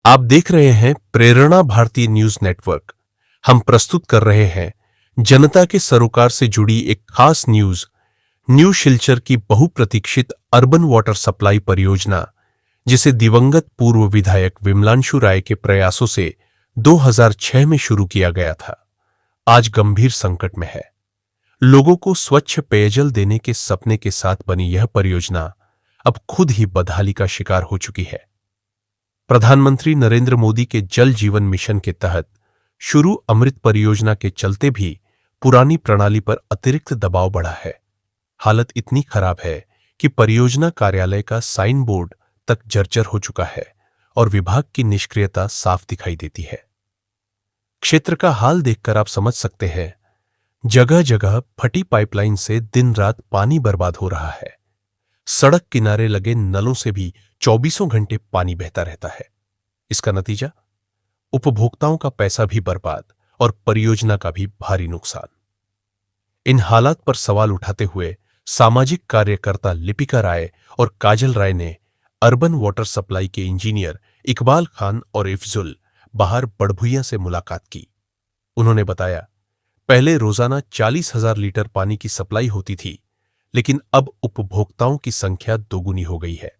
आप देख रहे हैं प्रेरणा भारतीय न्यूज नेटवर्क। हम प्रस्तुत कर रहे हैं जनता के सरोकार से जुड़ी एक खास न्यूज न्यू शिलचर की बहुप्रतीक्षित अर्बन वाटर सप्लाई परियोजना, जिसे दिवंगत पूर्व विधायक विमलांशु राय के प्रयासों से 2006 में शुरू किया गया था, आज गंभीर संकट में है। लोगों को स्वच्छ पेयजल देने के सपने के साथ बनी यह परियोजना अब खुद ही बदहाली का शिकार हो चुकी है। प्रधानमंत्री नरेंद्र मोदी के जल जीवन मिशन के तहत शुरू अमृत परियोजना के चलते भी पुरानी प्रणाली पर अतिरिक्त दबाव बढ़ा है। हालत इतनी खराब है कि परियोजना कार्यालय का साइन बोर्ड तक जर्जर हो चुका है और विभाग की निष्क्रियता साफ दिखाई देती है। क्षेत्र का हाल देखकर आप समझ सकते हैं, जगह जगह फटी पाइपलाइन से दिन रात पानी बर्बाद हो रहा है। सड़क किनारे लगे नलों से भी 24 घंटे पानी बहता रहता है। इसका नतीजा, उपभोक्ताओं का पैसा भी बर्बाद और परियोजना का भी भारी नुकसान। इन हालात पर सवाल उठाते हुए सामाजिक कार्यकर्ता लिपिका राय और काजल राय ने अर्बन वाटर सप्लाई के इंजीनियर इकबाल खान और इफ्जुल बाहर बड़भुइयां से मुलाकात की। उन्होंने बताया, पहले रोजाना 40,000 लीटर पानी की सप्लाई होती थी, लेकिन अब उपभोक्ताओं की संख्या दोगुनी हो गई है।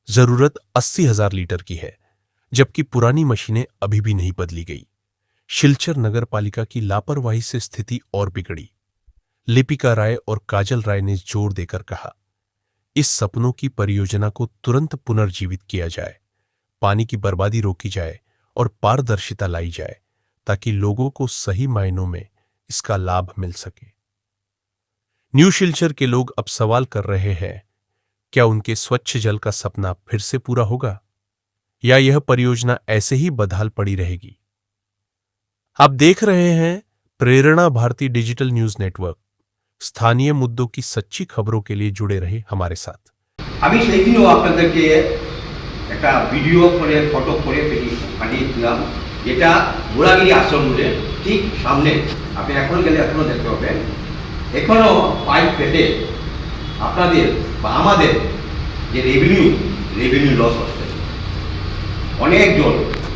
जरूरत 80,000 लीटर की है, जबकि पुरानी मशीनें अभी भी नहीं बदली गई। शिलचर नगर पालिका की लापरवाही से स्थिति और बिगड़ी। लिपिका राय और काजल राय ने जोर देकर कहा, इस सपनों की परियोजना को तुरंत पुनर्जीवित किया जाए, पानी की बर्बादी रोकी जाए और पारदर्शिता लाई जाए, ताकि लोगों को सही मायनों में इसका लाभ मिल सके। न्यू शिलचर के लोग अब सवाल कर रहे हैं, क्या उनके स्वच्छ जल का सपना फिर से पूरा होगा या यह परियोजना ऐसे ही बदहाल पड़ी रहेगी? आप देख रहे हैं प्रेरणा भारती डिजिटल न्यूज नेटवर्क। स्थानीय मुद्दों की सच्ची खबरों के लिए जुड़े रहे हमारे साथ। আমি সেই দিনও আপনাদেরকে একটা ভিডিও করে ফটো করে পাঠিয়েছিলাম, যেটা গোড়াগিরি আশ্রম রোডের ঠিক সামনে। আপনি এখনো গেলে এখনো দেখতে পাবেন, এখনো পাইপ ফেটে আপনাদের বা আমাদের যে রেভিনিউ লস হচ্ছে। অনেক জল,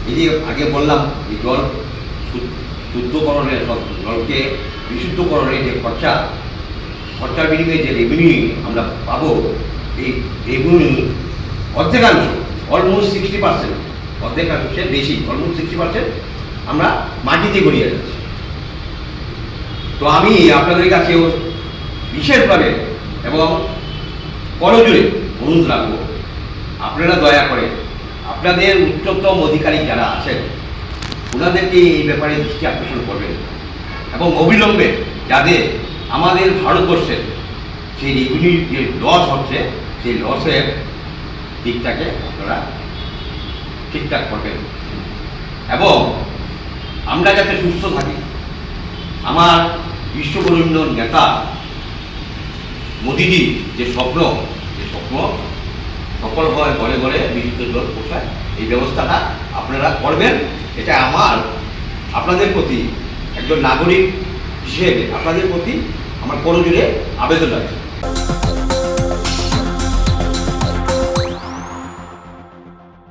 এই যে আগে বললাম, এই জল শুদ্ধকরণের, জলকে বিশুদ্ধকরণের যে খরচার বিনিময়ে যে রেভিনিউ আমরা পাবো, এই রেভিনিউ অর্ধেকাংশ, অলমোস্ট 60%, অর্ধেকাংশের বেশি, অলমোস্ট 60% আমরা মাটিতে গড়িয়ে যাচ্ছি। তো আমি আপনাদের কাছেও বিশেষভাবে এবং করজোড়ে অনুরোধ রাখবো, আপনারা দয়া করে আপনাদের উচ্চতম অধিকারী যারা আছেন ওনাদেরকে এই ব্যাপারে দৃষ্টি আকর্ষণ করবেন এবং অবিলম্বে যাদের আমাদের ভারতবর্ষের সেই রেভিনিউ যে লস হচ্ছে, সেই লসের দিকটাকে আপনারা ঠিকঠাক করবেন এবং আমরা যাতে সুস্থ থাকি। আমার বিশ্ববরেণ্য নেতা মোদিজি যে স্বপ্ন সফল হয়, ঘরে ঘরে বিশুদ্ধ জল পৌঁছায়, এই ব্যবস্থাটা আপনারা করবেন। এটা আমার আপনাদের প্রতি, একজন নাগরিক হিসেবে আপনাদের প্রতি আমার করজোড়ে আবেদন আছে।